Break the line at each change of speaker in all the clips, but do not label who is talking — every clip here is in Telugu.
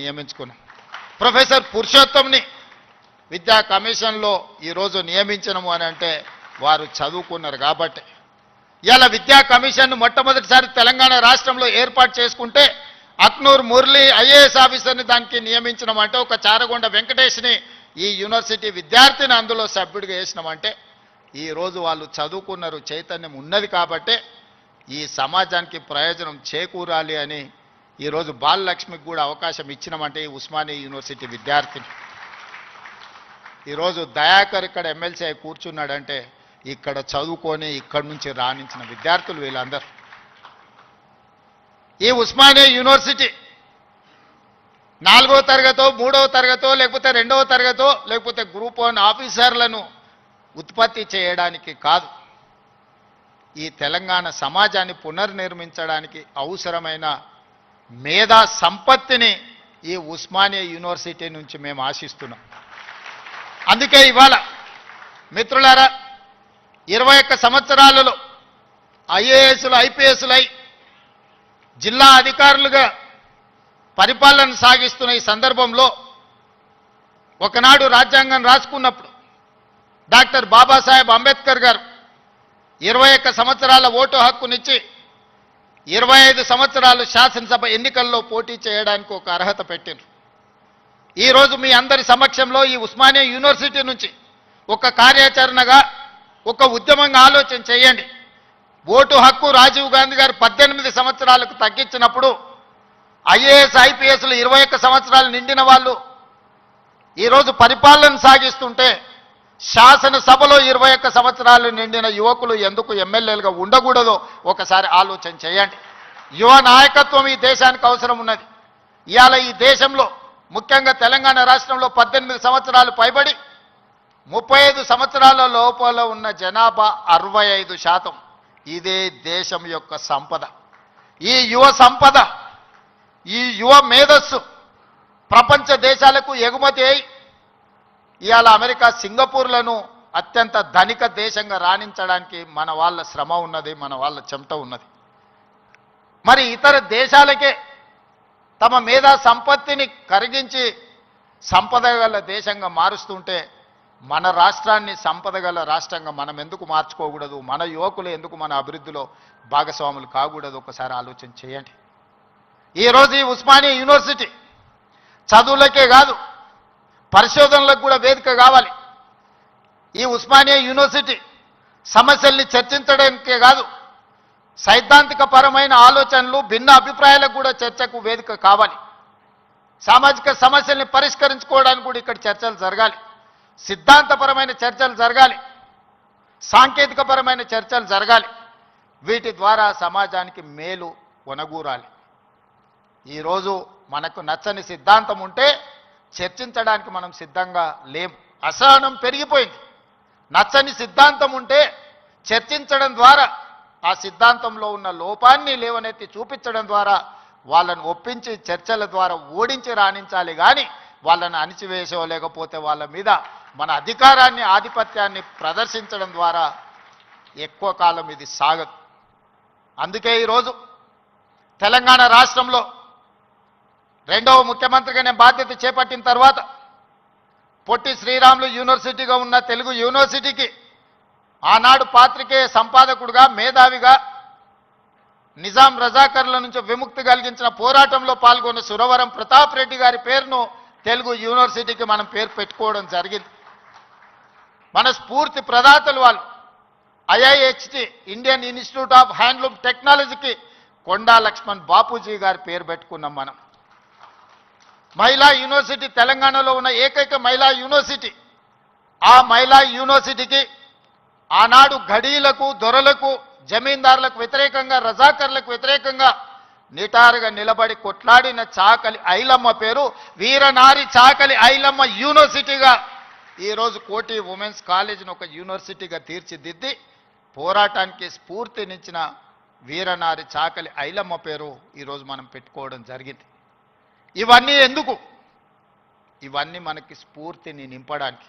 నియమించుకున్నాం. ప్రొఫెసర్ పురుషోత్తంని విద్యా కమిషన్లో ఈరోజు నియమించడము అని అంటే వారు చదువుకున్నారు కాబట్టి. ఇలా విద్యా కమిషన్ను మొట్టమొదటిసారి తెలంగాణ రాష్ట్రంలో ఏర్పాటు చేసుకుంటే అక్నూర్ మురళి ఐఏఎస్ ఆఫీసర్ని దానికి నియమించడం అంటే, ఒక చారగొండ వెంకటేష్ని ఈ యూనివర్సిటీ విద్యార్థిని అందులో సభ్యుడిగా వేసినామంటే ఈరోజు వాళ్ళు చదువుకున్నారు, చైతన్యం ఉన్నది కాబట్టే ఈ సమాజానికి ప్రయోజనం చేకూరాలి అని ఈరోజు బాలలక్ష్మికి కూడా అవకాశం ఇచ్చినామంటే ఈ ఉస్మానియా యూనివర్సిటీ విద్యార్థిని. ఈరోజు దయాకర్ ఇక్కడ ఎమ్మెల్సీ అయి కూర్చున్నాడంటే ఇక్కడ చదువుకొని ఇక్కడి నుంచి రాణించిన విద్యార్థులు వీళ్ళందరూ. ఈ ఉస్మానియా యూనివర్సిటీ 4వ తరగతో 3వ తరగతో లేకపోతే 2వ తరగతో లేకపోతే గ్రూప్ 1 ఆఫీసర్లను ఉత్పత్తి చేయడానికి కాదు, ఈ తెలంగాణ సమాజాన్ని పునర్నిర్మించడానికి అవసరమైన మేధా సంపత్తిని ఈ ఉస్మానియా యూనివర్సిటీ నుంచి మేము ఆశిస్తున్నాం. అందుకే ఇవాళ మిత్రులారా 21 సంవత్సరాలలో ఐఏఎస్లు ఐపీఎస్లై జిల్లా అధికారులుగా పరిపాలన సాగిస్తున్న ఈ సందర్భంలో ఒకనాడు రాజ్యాంగం రాసుకున్నప్పుడు డాక్టర్ బాబాసాహెబ్ అంబేద్కర్ గారు 21 సంవత్సరాల ఓటు హక్కునిచ్చి 25 సంవత్సరాలు శాసనసభ ఎన్నికల్లో పోటీ చేయడానికి ఒక అర్హత పెట్టారు. ఈరోజు మీ అందరి సమక్షంలో ఈ ఉస్మానియా యూనివర్సిటీ నుంచి ఒక కార్యాచరణగా ఒక ఉద్యమంగా ఆలోచన చేయండి. ఓటు హక్కు రాజీవ్ గాంధీ గారు 18 సంవత్సరాలకు తగ్గించినప్పుడు ఐఏఎస్ ఐపీఎస్లు 21 సంవత్సరాలు నిండిన వాళ్ళు ఈరోజు పరిపాలన సాగిస్తుంటే శాసనసభలో 21 సంవత్సరాలు నిండిన యువకులు ఎందుకు ఎమ్మెల్యేలుగా ఉండకూడదో ఒకసారి ఆలోచన చేయండి. యువ నాయకత్వం ఈ దేశానికి అవసరం ఉన్నది. ఇవాళ ఈ దేశంలో ముఖ్యంగా తెలంగాణ రాష్ట్రంలో 18 సంవత్సరాలు పైబడి 35 సంవత్సరాల లోపల ఉన్న జనాభా 65%. ఇదే దేశం యొక్క సంపద. ఈ యువ సంపద, ఈ యువ మేధస్సు ప్రపంచ దేశాలకు ఎగుమతి అయి ఇవాళ అమెరికా సింగపూర్లను అత్యంత ధనిక దేశంగా రాణించడానికి మన వాళ్ళ శ్రమ ఉన్నది, మన వాళ్ళ చెమట ఉన్నది. మరి ఇతర దేశాలకే తమ మేధా సంపత్తిని కరిగించి సంపద గల దేశంగా మారుస్తుంటే మన రాష్ట్రాన్ని సంపద గల రాష్ట్రంగా మనం ఎందుకు మార్చుకోకూడదు? మన యువకులు ఎందుకు మన అభివృద్ధిలో భాగస్వాములు కాకూడదు? ఒకసారి ఆలోచన చేయండి. ఈరోజు ఈ ఉస్మానియా యూనివర్సిటీ చదువులకే కాదు పరిశోధనలకు కూడా వేదిక కావాలి. ఈ ఉస్మానియా యూనివర్సిటీ సమస్యల్ని చర్చించడానికే కాదు సైద్ధాంతిక పరమైన ఆలోచనలు భిన్న అభిప్రాయాలకు కూడా చర్చకు వేదిక కావాలి. సామాజిక సమస్యల్ని పరిష్కరించుకోవడానికి కూడా ఇక్కడ చర్చలు జరగాలి, సిద్ధాంతపరమైన చర్చలు జరగాలి, సాంకేతికపరమైన చర్చలు జరగాలి. వీటి ద్వారా సమాజానికి మేలు ఒనగూరాలి. ఈరోజు మనకు నచ్చని సిద్ధాంతం ఉంటే చర్చించడానికి మనం సిద్ధంగా లేం. అసహనం పెరిగిపోయింది. నచ్చని సిద్ధాంతం ఉంటే చర్చించడం ద్వారా ఆ సిద్ధాంతంలో ఉన్న లోపాన్ని లేవనెత్తి చూపించడం ద్వారా వాళ్ళను ఒప్పించి చర్చల ద్వారా ఓడించి రాణించాలి. కానీ వాళ్ళని అణిచివేసో లేకపోతే వాళ్ళ మీద మన అధికారాన్ని ఆధిపత్యాన్ని ప్రదర్శించడం ద్వారా ఎక్కువ కాలం ఇది సాగదు. అందుకే ఈరోజు తెలంగాణ రాష్ట్రంలో 2వ ముఖ్యమంత్రిగా నేను బాధ్యత చేపట్టిన తర్వాత పొట్టి శ్రీరాములు యూనివర్సిటీగా ఉన్న తెలుగు యూనివర్సిటీకి ఆనాడు పాత్రికేయ సంపాదకుడుగా మేధావిగా నిజాం రజాకర్ల నుంచి విముక్తి కలిగించిన పోరాటంలో పాల్గొన్న సురవరం ప్రతాప్ రెడ్డి గారి పేరును తెలుగు యూనివర్సిటీకి మనం పేరు పెట్టుకోవడం జరిగింది. మన స్ఫూర్తి ప్రదాతలు వాళ్ళు. IIHT Indian institute of handloom టెక్నాలజీకి కొండా లక్ష్మణ్ బాపూజీ గారి పేరు పెట్టుకున్నాం మనం. మహిళా యూనివర్సిటీ తెలంగాణలో ఉన్న ఏకైక మహిళా యూనివర్సిటీ. ఆ మహిళా యూనివర్సిటీకి ఆనాడు ఘడీలకు దొరలకు జమీందారులకు వ్యతిరేకంగా రజాకర్లకు వ్యతిరేకంగా నిటారుగా నిలబడి కొట్లాడిన చాకలి ఐలమ్మ పేరు వీరనారి చాకలి ఐలమ్మ యూనివర్సిటీగా ఈరోజు కోటి ఉమెన్స్ కాలేజీని ఒక యూనివర్సిటీగా తీర్చిదిద్ది పోరాటానికి స్ఫూర్తినిచ్చిన వీరనారి చాకలి ఐలమ్మ పేరు ఈరోజు మనం పెట్టుకోవడం జరిగింది. ఇవన్నీ ఎందుకు? ఇవన్నీ మనకి స్ఫూర్తిని నింపడానికి,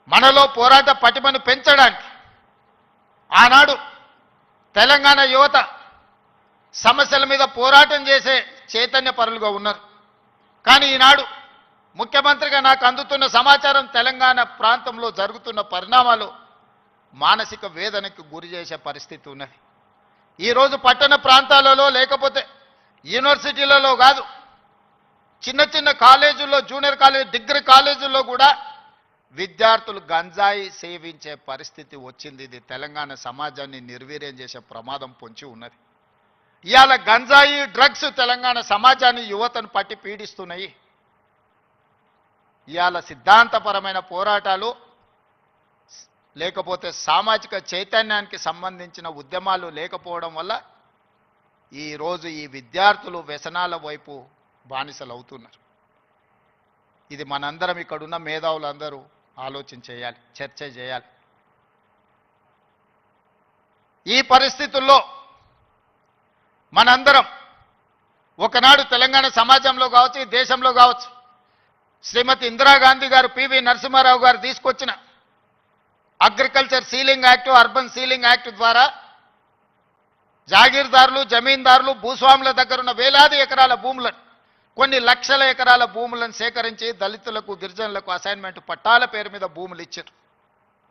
మనలో పోరాట పటిమను పెంచడానికి. ఆనాడు తెలంగాణ యువత సమస్యల మీద పోరాటం చేసే చైతన్య పరులుగా ఉన్నారు. కానీ ఈనాడు ముఖ్యమంత్రిగా నాకు అందుతున్న సమాచారం తెలంగాణ ప్రాంతంలో జరుగుతున్న పరిణామాలు మానసిక వేదనకు గురి చేసే పరిస్థితి ఉన్నది. ఈరోజు పట్టణ ప్రాంతాలలో లేకపోతే యూనివర్సిటీలలో కాదు, చిన్న చిన్న కాలేజీల్లో, జూనియర్ కాలేజ్, డిగ్రీ కాలేజీల్లో కూడా విద్యార్థులు గంజాయి సేవించే పరిస్థితి వచ్చింది. ఇది తెలంగాణ సమాజాన్ని నిర్వీర్యం చేసే ప్రమాదం పొంచి ఉన్నది. ఇవాళ గంజాయి, డ్రగ్స్ తెలంగాణ సమాజాన్ని, యువతను పట్టి పీడిస్తున్నాయి. ఇవాళ సిద్ధాంతపరమైన పోరాటాలు లేకపోతే సామాజిక చైతన్యానికి సంబంధించిన ఉద్యమాలు లేకపోవడం వల్ల ఈరోజు ఈ విద్యార్థులు వ్యసనాల వైపు బానిసలు అవుతున్నారు. ఇది మనందరం, ఇక్కడున్న మేధావులందరూ ఆలోచన చేయాలి, చర్చ చేయాలి. ఈ పరిస్థితుల్లో మనందరం ఒకనాడు తెలంగాణ సమాజంలో కావచ్చు, ఈ దేశంలో కావచ్చు, శ్రీమతి ఇందిరాగాంధీ గారు, పివి నరసింహారావు గారు తీసుకొచ్చిన agriculture ceiling act, urban ceiling act ద్వారా జాగీర్దారులు, జమీందారులు, భూస్వాముల దగ్గర ఉన్న వేలాది ఎకరాల భూములను, కొన్ని లక్షల ఎకరాల భూములను సేకరించి దళితులకు, గిరిజనులకు అసైన్మెంట్ పట్టాల పేరు మీద భూములు ఇచ్చారు.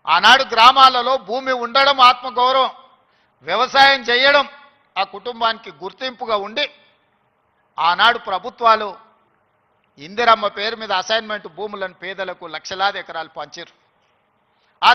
ఆనాడు గ్రామాలలో భూమి ఉండడం, ఆత్మగౌరవం, వ్యవసాయం చేయడం ఆ కుటుంబానికి గుర్తింపుగా ఉండి ఆనాడు ప్రభుత్వాలు ఇందిరమ్మ పేరు మీద అసైన్మెంట్ భూములను పేదలకు లక్షలాది ఎకరాలు పంచారు. ఆ